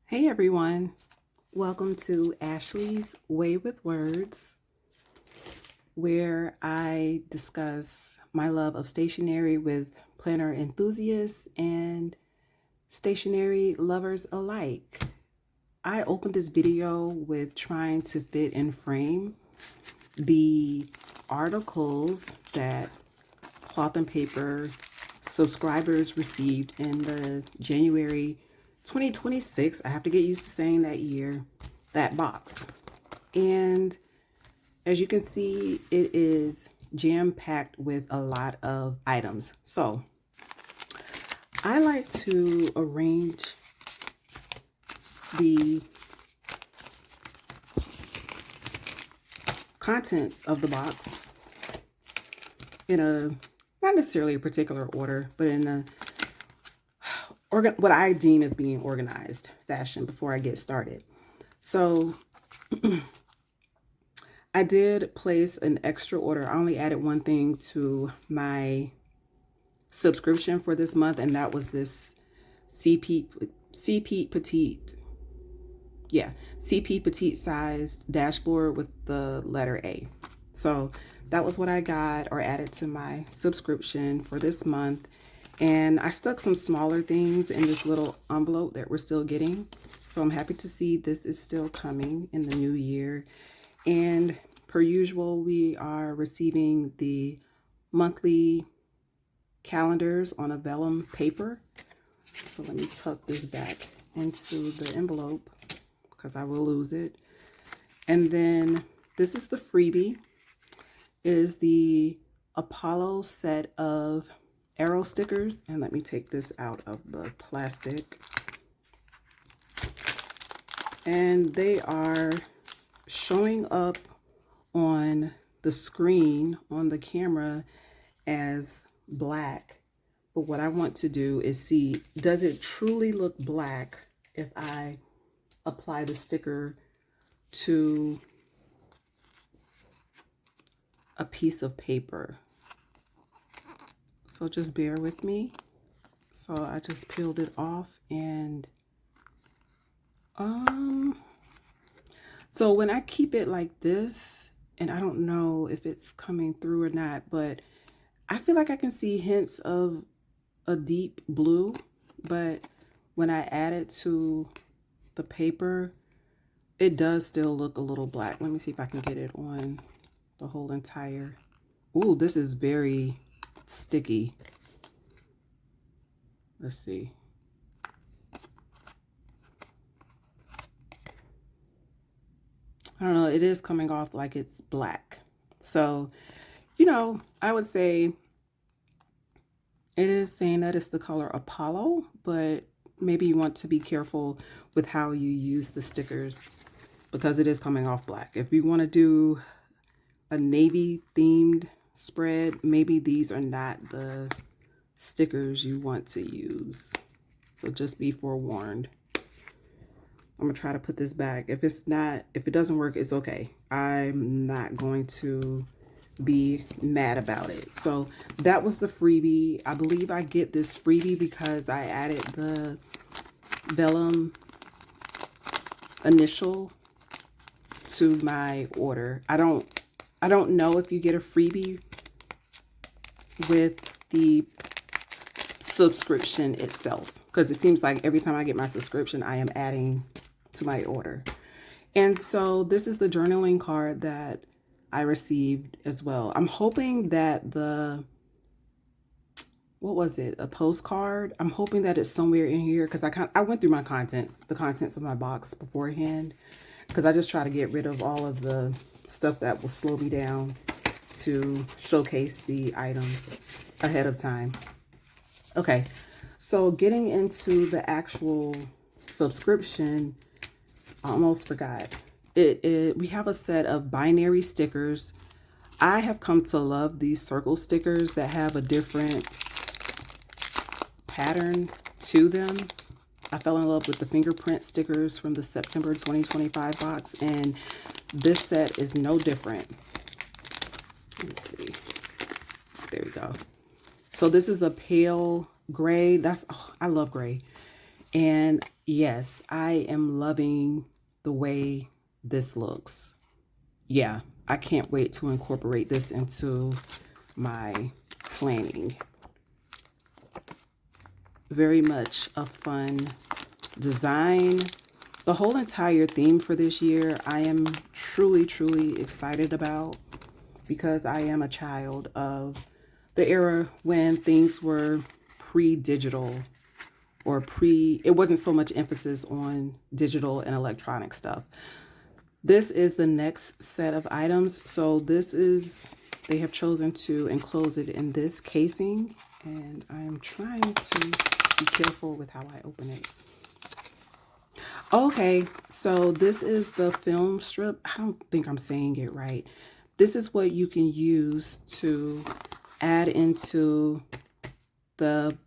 Hey everyone, welcome to Ashley's Way with Words, where I discuss my love of stationery with planner enthusiasts and stationery lovers alike. I opened this video with trying to fit and frame the articles that Cloth and Paper subscribers received in the January 2026, I have to get used to saying that year, that box. And as you can see, it is jam-packed with a lot of items. So I like to arrange the contents of the box in a, not necessarily a particular order, but in a what I deem as being organized fashion before I get started. So I did place an extra order. I only added one thing to my subscription for this month, and that was this CP Petite sized dashboard with the letter A. So that was what I got or added to my subscription for this month. And I stuck some smaller things in this little envelope that we're still getting. So I'm happy to see this is still coming in the new year. And per usual, we are receiving the monthly calendars on a vellum paper. So let me tuck this back into the envelope because I will lose it. And then this is the freebie. It is the Apollo set of arrow stickers, and let me take this out of the plastic. And they are showing up on the screen on the camera as black, but what I want to do is see, does it truly look black if I apply the sticker to a piece of paper? So just bear with me. So I just peeled it off, and so when I keep it like this, and I don't know if it's coming through or not, but I feel like I can see hints of a deep blue, but when I add it to the paper, it does still look a little black. Let me see if I can get it on the whole entire. Ooh, this is very sticky. Let's see. I don't know, it is coming off like it's black. So, you know, I would say it is saying that it's the color Apollo, but maybe you want to be careful with how you use the stickers because it is coming off black. If you want to do a navy themed spread, maybe these are not the stickers you want to use. So just be forewarned. I'm gonna try to put this back. If it doesn't work, it's okay. I'm not going to be mad about it. So that was the freebie. I believe I get this freebie because I added the vellum initial to my order. I don't know if you get a freebie with the subscription itself, because it seems like every time I get my subscription, I am adding to my order. And so this is the journaling card that I received as well. I'm hoping that what was it? A postcard? I'm hoping that it's somewhere in here because I went through my the contents of my box beforehand, because I just try to get rid of all of the stuff that will slow me down to showcase the items ahead of time. Okay, so getting into the actual subscription, I almost forgot. We have a set of binary stickers. I have come to love these circle stickers that have a different pattern to them. I fell in love with the fingerprint stickers from the September 2025 box, and this set is no different. Let me see. There we go. So this is a pale gray. I love gray. And yes, I am loving the way this looks. Yeah, I can't wait to incorporate this into my planning. Very much a fun design. The whole entire theme for this year, I am truly, truly excited about, because I am a child of the era when things were pre-digital, or it wasn't so much emphasis on digital and electronic stuff. This is the next set of items. So they have chosen to enclose it in this casing, and I'm trying to be careful with how I open it. Okay, so this is the film strip. I don't think I'm saying it right. This is what you can use to add into the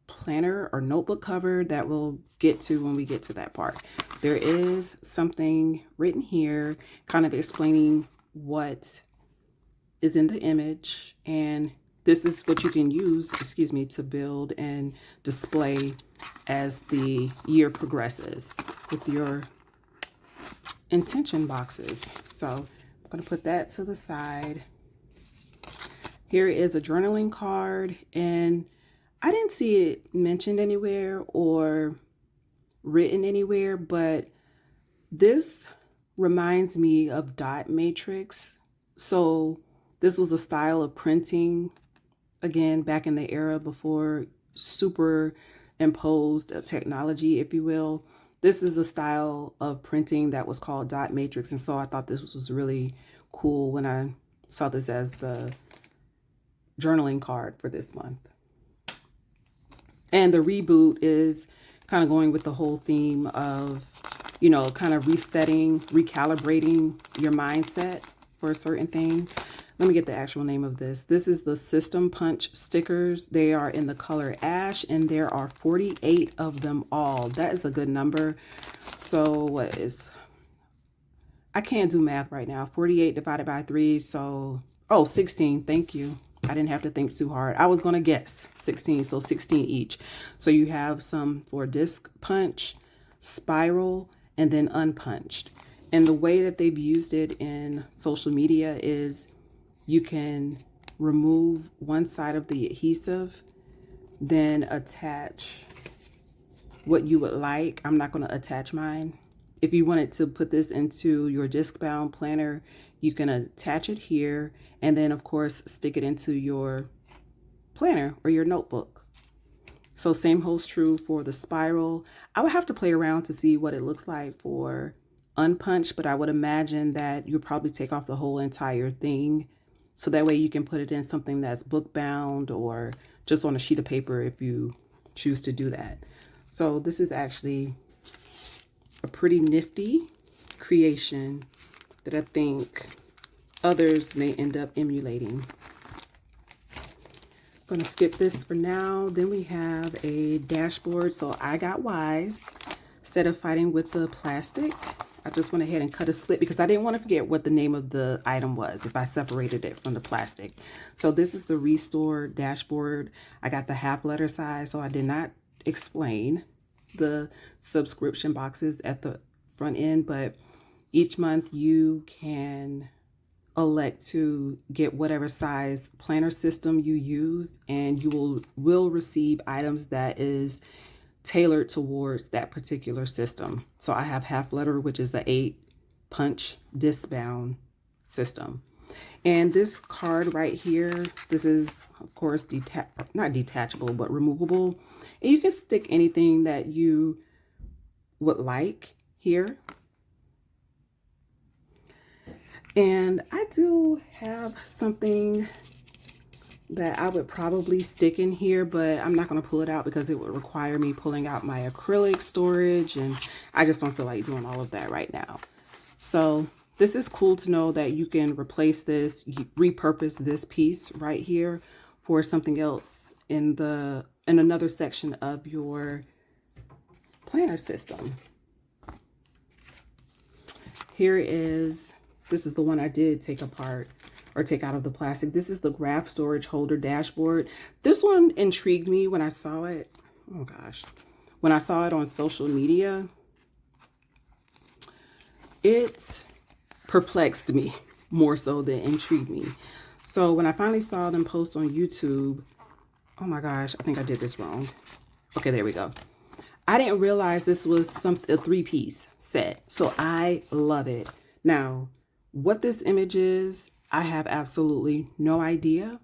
planner or notebook cover that we'll get to when we get to that part. There is something written here kind of explaining what is in the image, and this is what you can use, to build and display as the year progresses with your intention boxes. So I'm going to put that to the side. Here is a journaling card, and I didn't see it mentioned anywhere or written anywhere, but this reminds me of dot matrix. So this was a style of printing, again, back in the era before superimposed technology, if you will. This is a style of printing that was called dot matrix, and so I thought this was really cool when I saw this as the journaling card for this month. And the reboot is kind of going with the whole theme of, kind of resetting, recalibrating your mindset for a certain thing. Let me get the actual name of this. This is the System Punch stickers. They are in the color ash, and there are 48 of them all. That is a good number. So I can't do math right now. 48 divided by 3. So, 16. Thank you. I didn't have to think too hard. I was going to guess 16. So 16 each. So you have some for disc punch, spiral, and then unpunched. And the way that they've used it in social media is you can remove one side of the adhesive, then attach what you would like. I'm not going to attach mine. If you wanted to put this into your disc bound planner, you can attach it here, and then of course stick it into your planner or your notebook. So same holds true for the spiral. I would have to play around to see what it looks like for unpunched, but I would imagine that you'll probably take off the whole entire thing. So that way you can put it in something that's book bound or just on a sheet of paper if you choose to do that. So this is actually a pretty nifty creation that I think others may end up emulating. I'm going to skip this for now. Then we have a dashboard. So I got wise. Instead of fighting with the plastic, I just went ahead and cut a slit because I didn't want to forget what the name of the item was if I separated it from the plastic. So this is the Restore dashboard. I got the half letter size, so I did not explain the subscription boxes at the front end, but each month you can elect to get whatever size planner system you use, and you will receive items that is tailored towards that particular system. So I have half letter, which is the 8-punch disc bound system. And this card right here, this is of course not detachable, but removable. And you can stick anything that you would like here. And I do have something that I would probably stick in here, but I'm not going to pull it out because it would require me pulling out my acrylic storage, and I just don't feel like doing all of that right now. So this is cool to know that you can replace this, repurpose this piece right here for something else in another section of your planner system. This is the one I did take apart or take out of the plastic. This is the graph storage holder dashboard. This one intrigued me when I saw it. Oh gosh. When I saw it on social media, it perplexed me more so than intrigued me. So when I finally saw them post on YouTube, oh my gosh, I think I did this wrong. Okay, there we go. I didn't realize this was a 3-piece set. So I love it. Now, what this image is, I have absolutely no idea.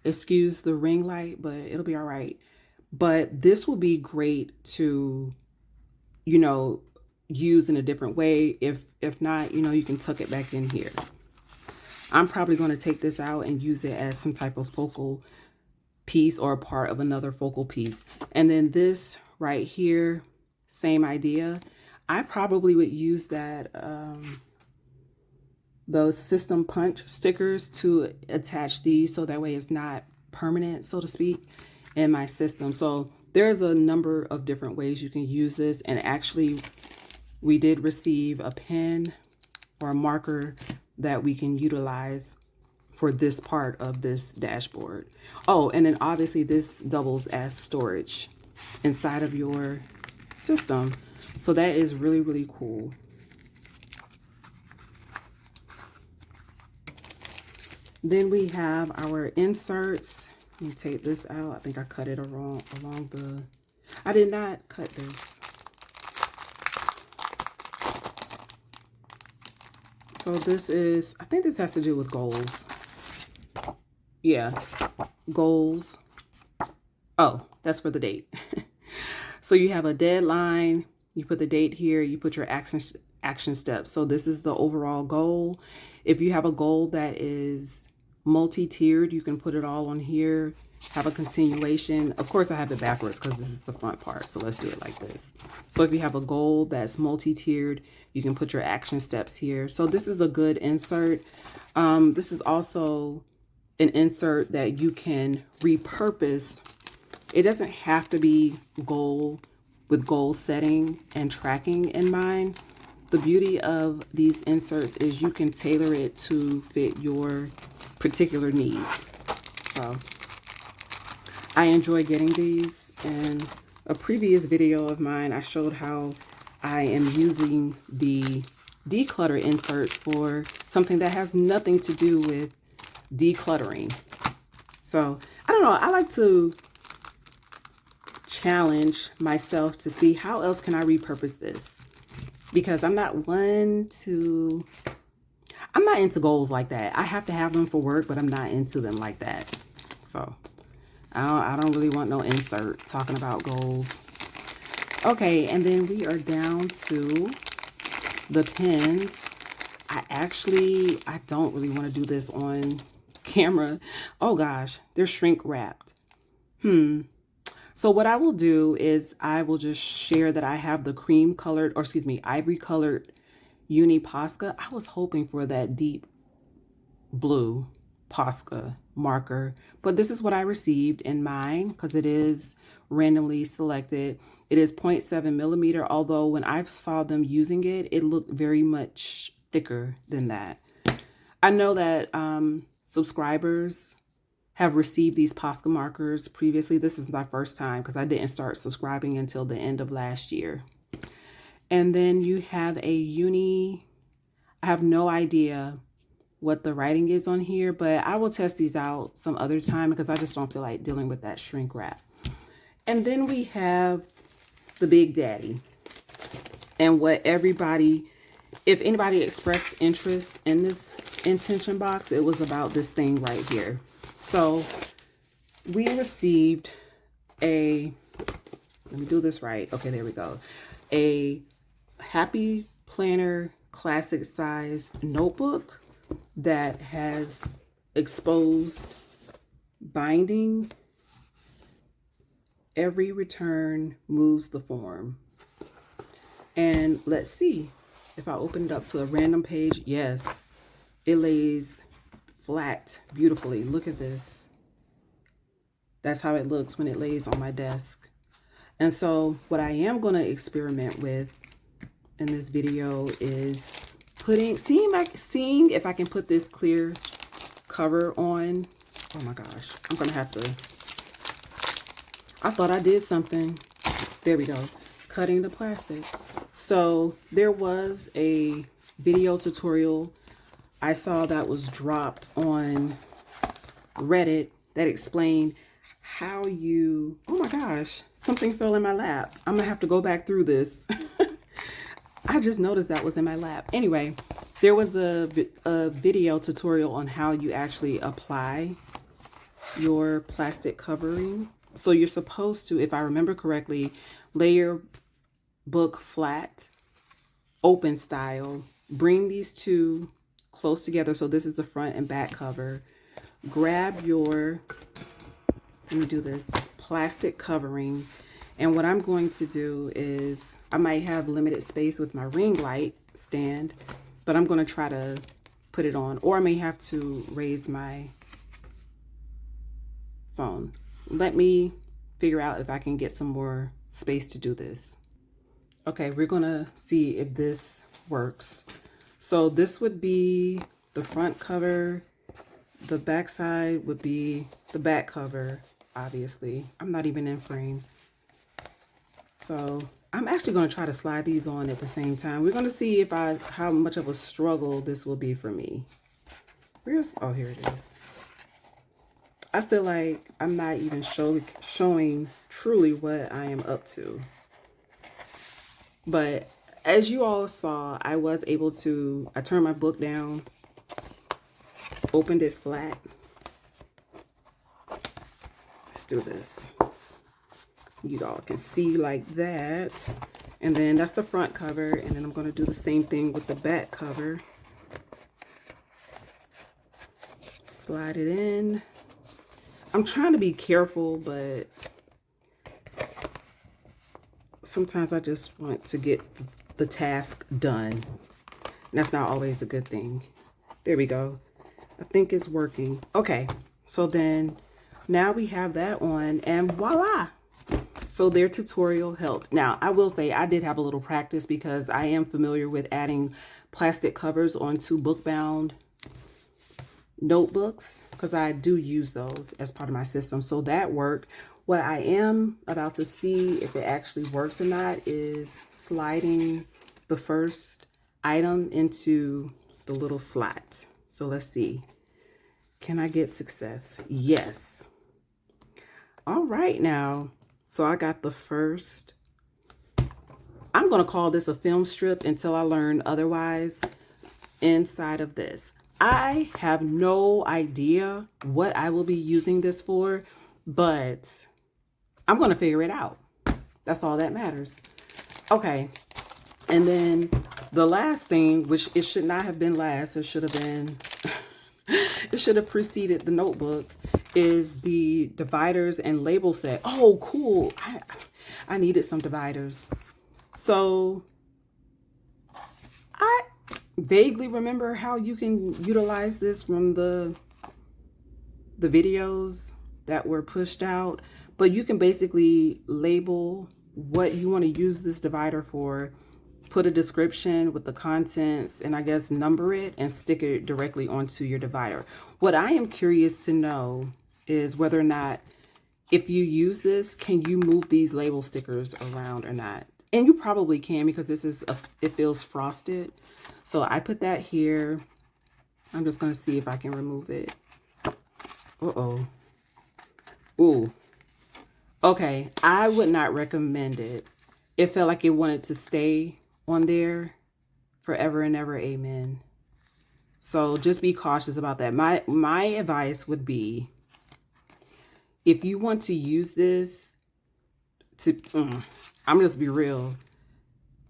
Excuse the ring light, but it'll be all right. But this will be great to, you know, use in a different way. If not, you know, you can tuck it back in here. I'm probably going to take this out and use it as some type of focal piece or a part of another focal piece. And then this right here, same idea. I probably would use that those system punch stickers to attach these so that way it's not permanent, so to speak, in my system. So there's a number of different ways you can use this. And actually, we did receive a pen or a marker that we can utilize for this part of this dashboard. Oh, and then obviously this doubles as storage inside of your system. So that is really, really cool. Then we have our inserts. Let me take this out. I think I cut it along the, I did not cut this. So this is, I think this has to do with goals. Yeah, goals. Oh, that's for the date. So you have a deadline, you put the date here, you put your action steps. So this is the overall goal. If you have a goal that is multi-tiered, you can put it all on here, have a continuation. Of course, I have it backwards because this is the front part. So let's do it like this. So if you have a goal that's multi-tiered, you can put your action steps here. So this is a good insert. This is also an insert that you can repurpose. It doesn't have to be goal setting and tracking in mind. The beauty of these inserts is you can tailor it to fit your particular needs. So I enjoy getting these. In a previous video of mine, I showed how I am using the declutter inserts for something that has nothing to do with decluttering. So I don't know, I like to challenge myself to see how else can I repurpose this, because I'm not into goals like that. I have to have them for work, but I'm not into them like that. So I don't really want no insert talking about goals. Okay, and then we are down to the pens. I don't really want to do this on camera. Oh gosh, they're shrink wrapped. So what I will do is I will just share that I have the ivory colored Uni Posca. I was hoping for that deep blue Posca marker, but this is what I received in mine because it is randomly selected. It is 0.7 millimeter, although when I saw them using it, it looked very much thicker than that. I know that subscribers have received these Posca markers previously. This is my first time because I didn't start subscribing until the end of last year. And then you have a Uni. I have no idea what the writing is on here, but I will test these out some other time because I just don't feel like dealing with that shrink wrap. And then we have the Big Daddy. And what if anybody expressed interest in this intention box, it was about this thing right here. So we received let me do this right. Okay, there we go. A Happy Planner classic size notebook that has exposed binding. Every return moves the form. And let's see. If I open it up to a random page, yes, it lays flat beautifully. Look at this. That's how it looks when it lays on my desk. And so what I am going to experiment with in this video is seeing if I can put this clear cover on. Oh my gosh, I'm gonna have to, I thought I did something. There we go, cutting the plastic. So there was a video tutorial I saw that was dropped on Reddit that explained how you, oh my gosh, something fell in my lap. I'm gonna have to go back through this. I just noticed that was in my lap. Anyway, there was a video tutorial on how you actually apply your plastic covering. So you're supposed to, if I remember correctly, lay your book flat, open style, bring these two close together. So this is the front and back cover. Grab your, let me do this, plastic covering. And what I'm going to do is, I might have limited space with my ring light stand, but I'm going to try to put it on, or I may have to raise my phone. Let me figure out if I can get some more space to do this. Okay, we're going to see if this works. So this would be the front cover. The back side would be the back cover, obviously. I'm not even in frame. So I'm actually going to try to slide these on at the same time. We're going to see if how much of a struggle this will be for me. Oh, here it is. I feel like I'm not even showing truly what I am up to. But as you all saw, I was able to, I turned my book down, opened it flat. Let's do this. You all can see like that. And then that's the front cover. And then I'm going to do the same thing with the back cover. Slide it in. I'm trying to be careful, but sometimes I just want to get the task done. And that's not always a good thing. There we go. I think it's working. Okay, so then now we have that on, and voila. So their tutorial helped. Now, I will say I did have a little practice because I am familiar with adding plastic covers onto book-bound notebooks, because I do use those as part of my system. So that worked. What I am about to see if it actually works or not is sliding the first item into the little slot. So let's see. Can I get success? Yes. All right now. So I got the first. I'm going to call this a film strip until I learn otherwise inside of this. I have no idea what I will be using this for, but I'm going to figure it out. That's all that matters. Okay. And then the last thing, which it should not have been last, it should have been, it should have preceded the notebook, is the dividers and label set. Oh, cool. I needed some dividers. So I vaguely remember how you can utilize this from the videos that were pushed out, but you can basically label what you want to use this divider for, put a description with the contents, and I guess number it and stick it directly onto your divider. What I am curious to know is whether or not, if you use this, can you move these label stickers around or not? And you probably can, because this is it feels frosted. So I put that here. I'm just going to see if I can remove it. Uh-oh. Ooh. Okay, I would not recommend it. It felt like it wanted to stay on there forever and ever. Amen. So just be cautious about that. My advice would be, if you want to use this to, I'm just be real,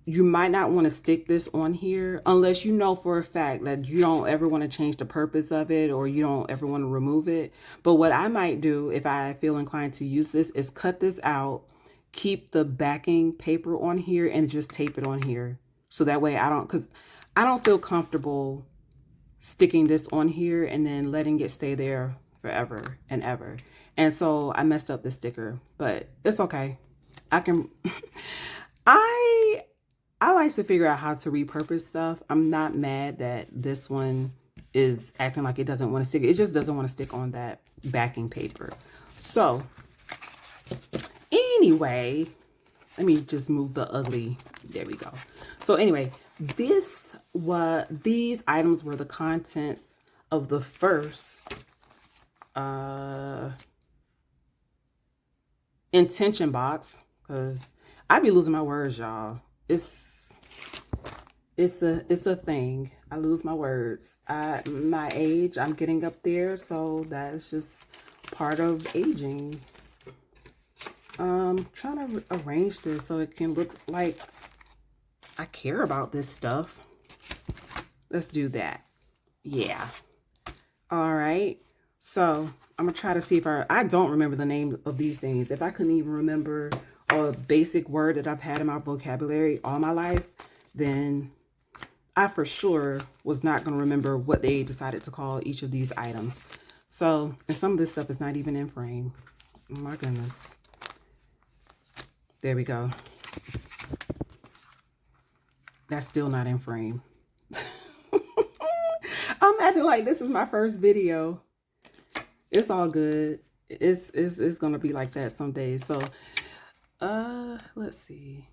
you might not want to stick this on here unless you know for a fact that you don't ever want to change the purpose of it, or you don't ever want to remove it. But what I might do if I feel inclined to use this is cut this out, keep the backing paper on here, and just tape it on here. So that way because I don't feel comfortable sticking this on here and then letting it stay there forever and ever. And so I messed up the sticker, but it's okay. I can, I, I like to figure out how to repurpose stuff. I'm not mad that this one is acting like it doesn't want to stick. It just doesn't want to stick on that backing paper. So anyway, let me just move the ugly. There we go. So anyway, these items were the contents of the first intention box, because I be losing my words, y'all. It's a thing. I lose my words. My age, I'm getting up there, so that's just part of aging. Trying to arrange this so it can look like I care about this stuff. Let's do that. Yeah. All right. So I'm gonna try to see if I don't remember the name of these things. If I couldn't even remember a basic word that I've had in my vocabulary all my life, then I for sure was not gonna remember what they decided to call each of these items. So, and some of this stuff is not even in frame. Oh my goodness. There we go. That's still not in frame. I'm acting like this is my first video. It's all good. It's gonna be like that some days. So let's see.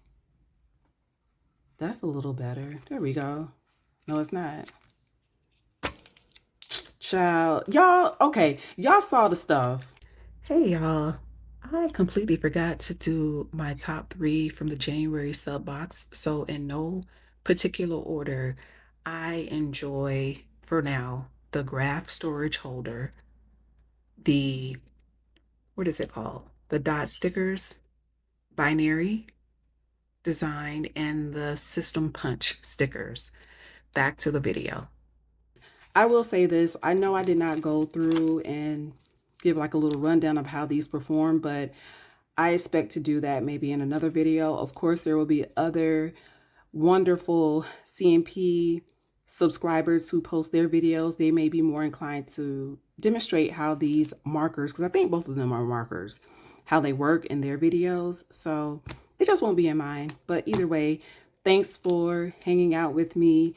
That's a little better. There we go. No, it's not. Child, y'all, okay, y'all saw the stuff. Hey y'all, I completely forgot to do my top 3 from the January sub box. So in no particular order, I enjoy, for now, the graph storage holder, the, what is it called? The dot stickers, binary design, and the system punch stickers. Back to the video. I will say this, I know I did not go through and give like a little rundown of how these perform, but I expect to do that maybe in another video. Of course, there will be other wonderful CMP subscribers who post their videos. They may be more inclined to demonstrate how these markers, because I think both of them are markers, how they work in their videos. So it just won't be in mine. But either way, thanks for hanging out with me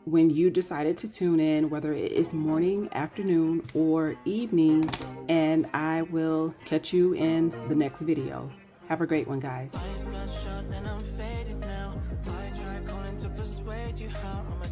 when you decided to tune in, whether it is morning, afternoon, or evening, and I will catch you in the next video. Have a great one, guys. I try calling to persuade you how I'm a